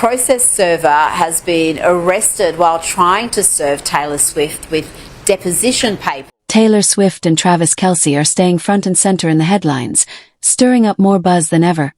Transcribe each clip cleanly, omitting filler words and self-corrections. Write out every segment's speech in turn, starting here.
process server has been arrested while trying to serve Taylor Swift with deposition papers. Taylor Swift and Travis Kelce are staying front and center in the headlines, stirring up more buzz than ever.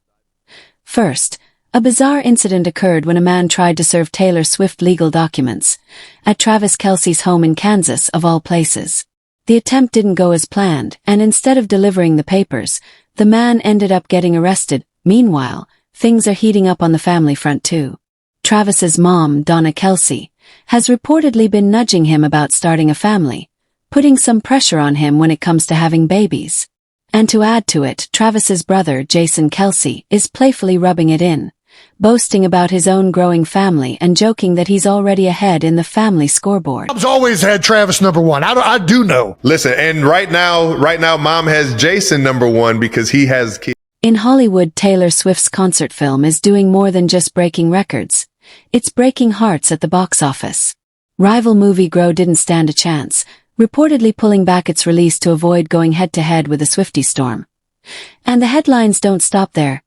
First, a bizarre incident occurred when a man tried to serve Taylor Swift legal documents at Travis Kelce's home in Kansas, of all places. The attempt didn't go as planned, and instead of delivering the papers, the man ended up getting arrested. Meanwhile, things are heating up on the family front too. Travis's mom, Donna Kelce, has reportedly been nudging him about starting a family, putting some pressure on him when it comes to having babies. And to add to it, Travis's brother, Justin Kelce, is playfully rubbing it in, boasting about his own growing family and joking that he's already ahead in the family scoreboard. Mom's always had Travis number one. I do know. Listen, and right now, Mom has Jason number one because he has kids. In Hollywood, Taylor Swift's concert film is doing more than just breaking records. It's breaking hearts at the box office. Rival movie Grow didn't stand a chance, reportedly pulling back its release to avoid going head-to-head with the Swiftie storm. And the headlines don't stop there.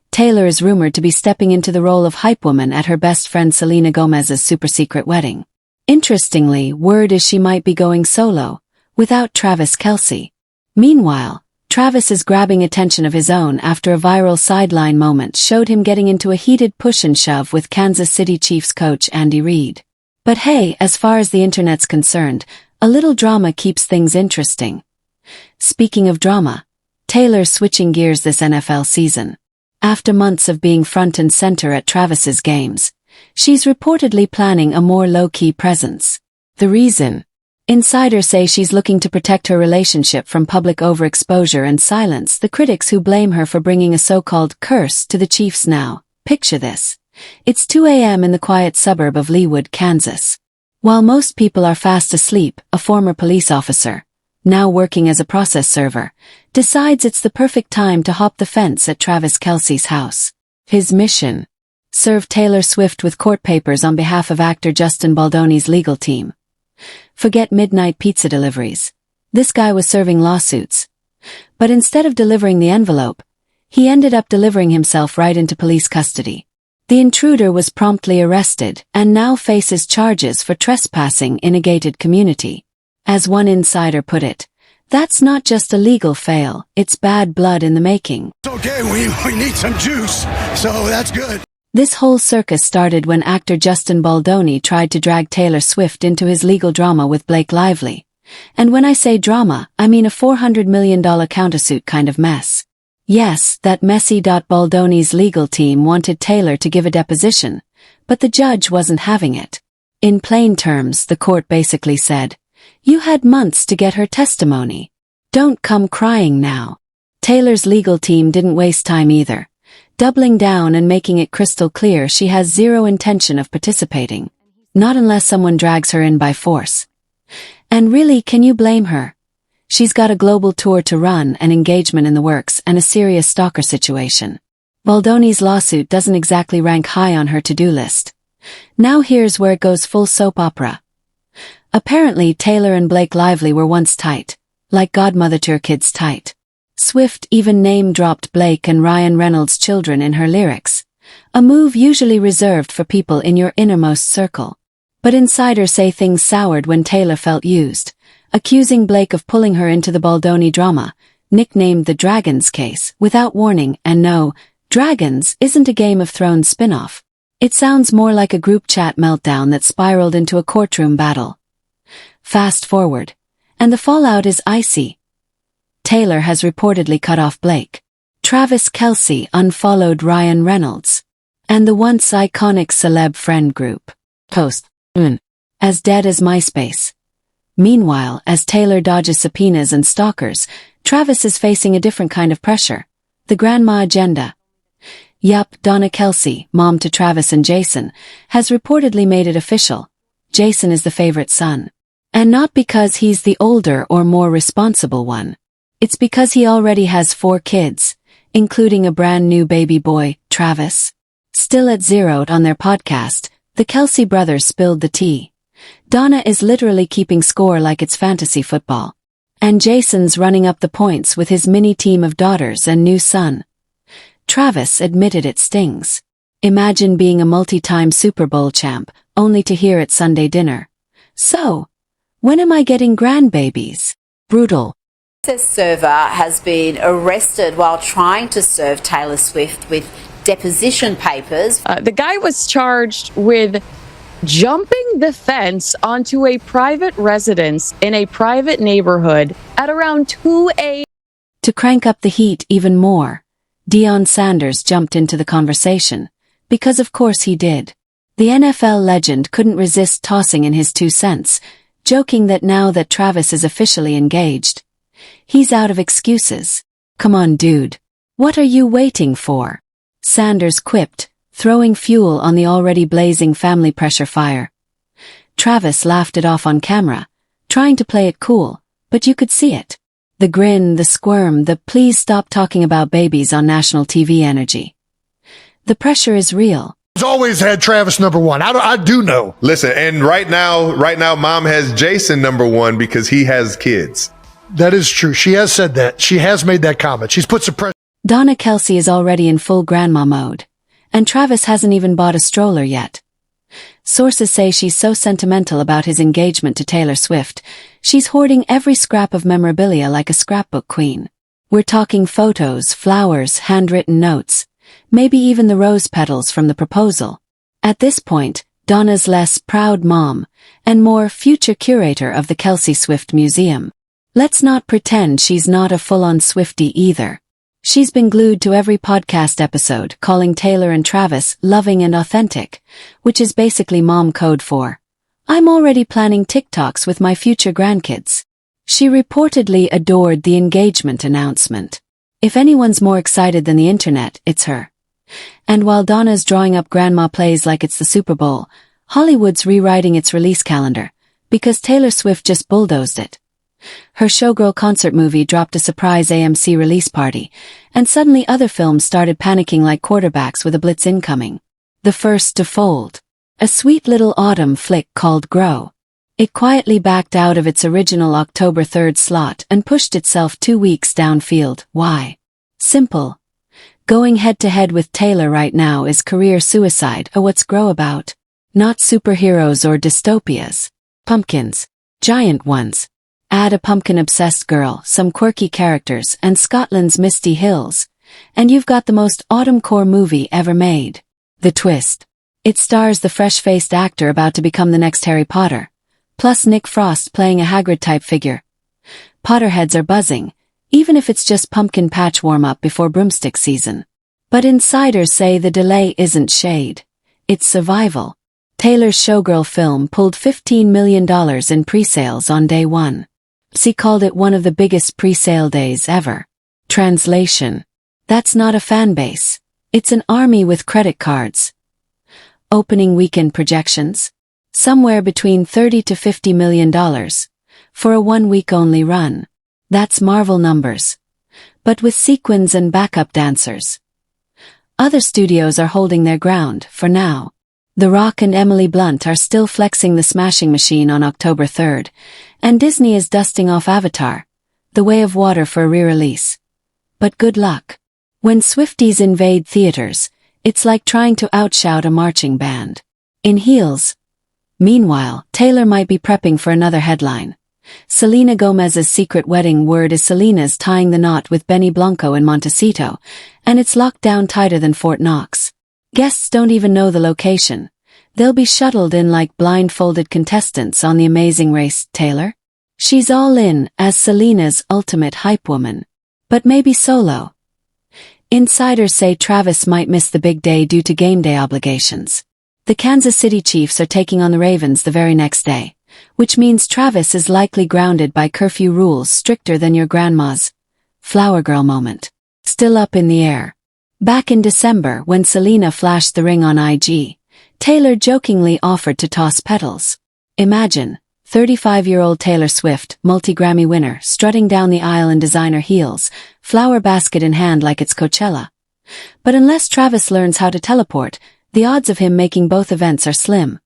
Taylor is rumored to be stepping into the role of hype woman at her best friend Selena Gomez's super-secret wedding. Interestingly, word is she might be going solo, without Travis Kelce. Meanwhile, Travis is grabbing attention of his own after a viral sideline moment showed him getting into a heated push and shove with Kansas City Chiefs coach Andy Reid. But hey, as far as the internet's concerned, a little drama keeps things interesting. Speaking of drama, Taylor's switching gears this NFL season. After months of being front and center at Travis's games, she's reportedly planning a more low-key presence. The reason? Insiders say she's looking to protect her relationship from public overexposure and silence the critics who blame her for bringing a so-called curse to the Chiefs now. Picture this. It's 2 a.m. in the quiet suburb of Leawood, Kansas. While most people are fast asleep, a former police officer, now working as a process server, decides it's the perfect time to hop the fence at Travis Kelce's house. His mission? Serve Taylor Swift with court papers on behalf of actor Justin Baldoni's legal team. Forget midnight pizza deliveries. This guy was serving lawsuits. But instead of delivering the envelope, he ended up delivering himself right into police custody. The intruder was promptly arrested and now faces charges for trespassing in a gated community. As one insider put it, that's not just a legal fail, it's bad blood in the making. It's okay, we need some juice, so that's good. This whole circus started when actor Justin Baldoni tried to drag Taylor Swift into his legal drama with Blake Lively. And when I say drama, I mean a $400 million countersuit kind of mess. Yes, that messy. Baldoni's legal team wanted Taylor to give a deposition, but the judge wasn't having it. In plain terms, the court basically said, "You had months to get her testimony. Don't come crying now." Taylor's legal team didn't waste time either, doubling down and making it crystal clear she has zero intention of participating. Not unless someone drags her in by force. And really, can you blame her? She's got a global tour to run, an engagement in the works, and a serious stalker situation. Baldoni's lawsuit doesn't exactly rank high on her to-do list. Now here's where it goes full soap opera. Apparently, Taylor and Blake Lively were once tight, like godmother to her kids tight. Swift even name-dropped Blake and Ryan Reynolds' children in her lyrics, a move usually reserved for people in your innermost circle. But insiders say things soured when Taylor felt used, accusing Blake of pulling her into the Baldoni drama, nicknamed the Dragons case, without warning. And no, Dragons isn't a Game of Thrones spin-off. It sounds more like a group chat meltdown that spiraled into a courtroom battle. Fast forward, and the fallout is icy. Taylor has reportedly cut off Blake. Travis Kelce unfollowed Ryan Reynolds. And the once iconic celeb friend group, Post, as dead as MySpace. Meanwhile, as Taylor dodges subpoenas and stalkers, Travis is facing a different kind of pressure. The grandma agenda. Yup, Donna Kelce, mom to Travis and Jason, has reportedly made it official. Jason is the favorite son. And not because he's the older or more responsible one. It's because he already has 4 kids, including a brand new baby boy, Travis. Still at zeroed on their podcast, the Kelce brothers spilled the tea. Donna is literally keeping score like it's fantasy football. And Jason's running up the points with his mini team of daughters and new son. Travis admitted it stings. Imagine being a multi-time Super Bowl champ, only to hear at Sunday dinner, "So, when am I getting grandbabies?" Brutal. Access server has been arrested while trying to serve Taylor Swift with deposition papers. The guy was charged with jumping the fence onto a private residence in a private neighborhood at around 2 a.m. To crank up the heat even more, Deion Sanders jumped into the conversation, because of course he did. The NFL legend couldn't resist tossing in his 2 cents, joking that now that Travis is officially engaged, he's out of excuses. "Come on, dude. What are you waiting for?" Sanders quipped, throwing fuel on the already blazing family pressure fire. Travis laughed it off on camera, trying to play it cool, but you could see it. The grin, the squirm, the "please stop talking about babies on national TV" energy. The pressure is real. He's always had Travis number one. I do know. Listen, and right now, mom has Jason number one because he has kids. That is true. She has said that. She has made that comment. She's put some pressure. Donna Kelce is already in full grandma mode, and Travis hasn't even bought a stroller yet. Sources say she's so sentimental about his engagement to Taylor Swift, she's hoarding every scrap of memorabilia like a scrapbook queen. We're talking photos, flowers, handwritten notes, maybe even the rose petals from the proposal. At this point, Donna's less proud mom and more future curator of the Kelce Swift Museum. Let's not pretend she's not a full-on Swiftie either. She's been glued to every podcast episode, calling Taylor and Travis loving and authentic, which is basically mom code for, "I'm already planning TikToks with my future grandkids." She reportedly adored the engagement announcement. If anyone's more excited than the internet, it's her. And while Donna's drawing up grandma plays like it's the Super Bowl, Hollywood's rewriting its release calendar, because Taylor Swift just bulldozed it. Her Showgirl concert movie dropped a surprise AMC release party, and suddenly other films started panicking like quarterbacks with a blitz incoming. The first to fold. A sweet little autumn flick called Grow. It quietly backed out of its original October 3rd slot and pushed itself 2 weeks downfield. Why? Simple. Going head-to-head with Taylor right now is career suicide. Or what's Grow about? Not superheroes or dystopias. Pumpkins. Giant ones. Add a pumpkin-obsessed girl, some quirky characters, and Scotland's misty hills, and you've got the most autumn-core movie ever made. The twist. It stars the fresh-faced actor about to become the next Harry Potter, plus Nick Frost playing a Hagrid-type figure. Potterheads are buzzing, even if it's just pumpkin patch warm-up before broomstick season. But insiders say the delay isn't shade. It's survival. Taylor's Showgirl film pulled $15 million in pre-sales on day one. She called it one of the biggest pre-sale days ever. Translation. That's not a fan base. It's an army with credit cards. Opening weekend projections? Somewhere between $30 to $50 million. For a 1-week-only run. That's Marvel numbers. But with sequins and backup dancers. Other studios are holding their ground, for now. The Rock and Emily Blunt are still flexing the smashing machine on October 3rd, and Disney is dusting off Avatar, The Way of Water for a re-release. But good luck. When Swifties invade theaters, it's like trying to outshout a marching band. In heels. Meanwhile, Taylor might be prepping for another headline. Selena Gomez's secret wedding word is Selena's tying the knot with Benny Blanco in Montecito, and it's locked down tighter than Fort Knox. Guests don't even know the location. They'll be shuttled in like blindfolded contestants on The Amazing Race. Taylor? She's all in as Selena's ultimate hype woman. But maybe solo. Insiders say Travis might miss the big day due to game day obligations. The Kansas City Chiefs are taking on the Ravens the very next day, which means Travis is likely grounded by curfew rules stricter than your grandma's flower girl moment. Still up in the air. Back in December, when Selena flashed the ring on IG, Taylor jokingly offered to toss petals. Imagine, 35-year-old Taylor Swift, multi-Grammy winner, strutting down the aisle in designer heels, flower basket in hand like it's Coachella. But unless Travis learns how to teleport, the odds of him making both events are slim.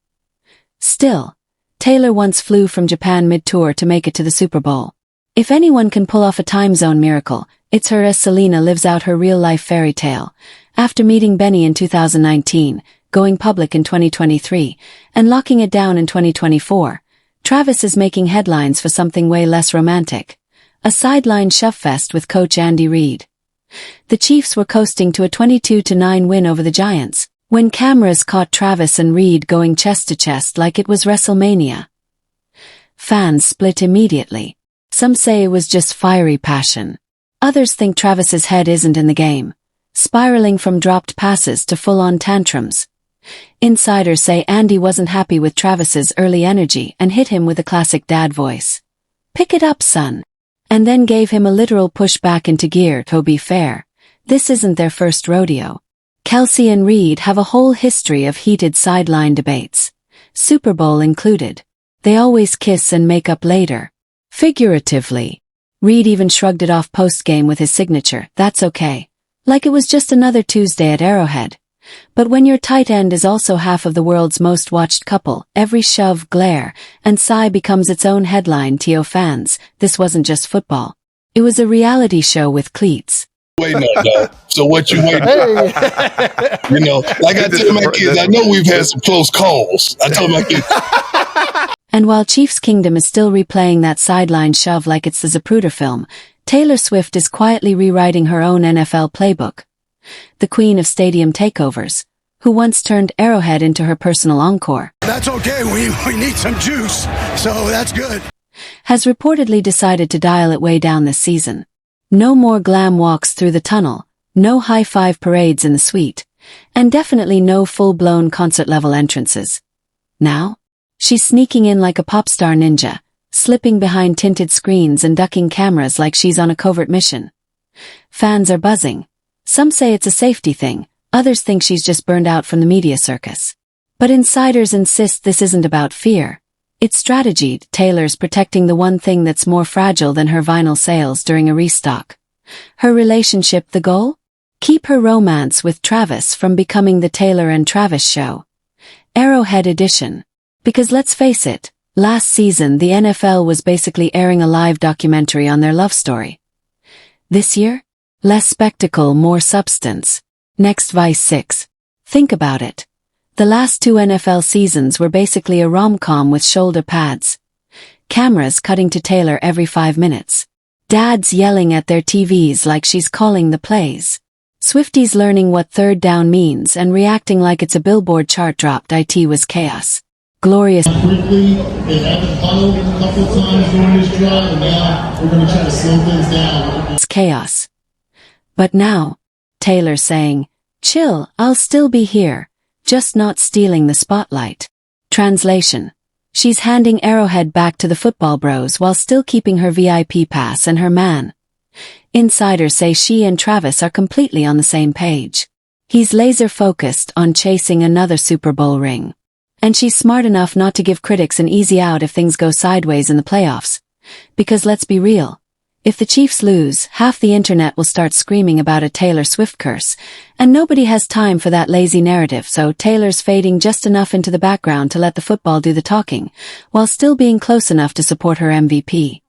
Still, Taylor once flew from Japan mid-tour to make it to the Super Bowl. If anyone can pull off a time zone miracle, it's her, as Selena lives out her real-life fairy tale. After meeting Benny in 2019, going public in 2023, and locking it down in 2024, Travis is making headlines for something way less romantic. A sideline shove fest with coach Andy Reid. The Chiefs were coasting to a 22-9 win over the Giants, when cameras caught Travis and Reid going chest to chest like it was WrestleMania. Fans split immediately. Some say it was just fiery passion. Others think Travis's head isn't in the game, spiraling from dropped passes to full-on tantrums. Insiders say Andy wasn't happy with Travis's early energy and hit him with a classic dad voice. "Pick it up, son." And then gave him a literal push back into gear. To be fair, this isn't their first rodeo. Kelce and Reid have a whole history of heated sideline debates, Super Bowl included. They always kiss and make up later. Figuratively. Reid even shrugged it off post-game with his signature, "That's okay." Like it was just another Tuesday at Arrowhead. But when your tight end is also half of the world's most watched couple, every shove, glare, and sigh becomes its own headline. To fans, this wasn't just football. It was a reality show with cleats. Waiting on, dog. So what you waiting on? You know, like I tell my kids, I know we've had some close calls. I told my kids. And while Chiefs Kingdom is still replaying that sideline shove like it's the Zapruder film, Taylor Swift is quietly rewriting her own NFL playbook. The queen of stadium takeovers, who once turned Arrowhead into her personal encore. That's okay. We need some juice, so that's good. Has reportedly decided to dial it way down this season. No more glam walks through the tunnel, no high-five parades in the suite, and definitely no full-blown concert-level entrances. Now, she's sneaking in like a pop star ninja, slipping behind tinted screens and ducking cameras like she's on a covert mission. Fans are buzzing. Some say it's a safety thing, others think she's just burned out from the media circus. But insiders insist this isn't about fear. It's strategy. Taylor's protecting the one thing that's more fragile than her vinyl sales during a restock. Her relationship the goal? Keep her romance with Travis from becoming the Taylor and Travis show. Arrowhead edition. Because let's face it, last season the NFL was basically airing a live documentary on their love story. This year? Less spectacle, more substance. Next Vice 6. Think about it. The last 2 NFL seasons were basically a rom-com with shoulder pads. Cameras cutting to Taylor every 5 minutes. Dads yelling at their TVs like she's calling the plays. Swifties learning what third down means and reacting like it's a Billboard chart dropped. It was chaos. Glorious. Quickly, they haven't huddled a couple of times during this drive, and now we're going to try to slow things down. It's chaos. But now, Taylor saying, "Chill, I'll still be here, just not stealing the spotlight." Translation. She's handing Arrowhead back to the football bros while still keeping her VIP pass and her man. Insiders say she and Travis are completely on the same page. He's laser-focused on chasing another Super Bowl ring. And she's smart enough not to give critics an easy out if things go sideways in the playoffs. Because let's be real. If the Chiefs lose, half the internet will start screaming about a Taylor Swift curse, and nobody has time for that lazy narrative, so Taylor's fading just enough into the background to let the football do the talking, while still being close enough to support her MVP.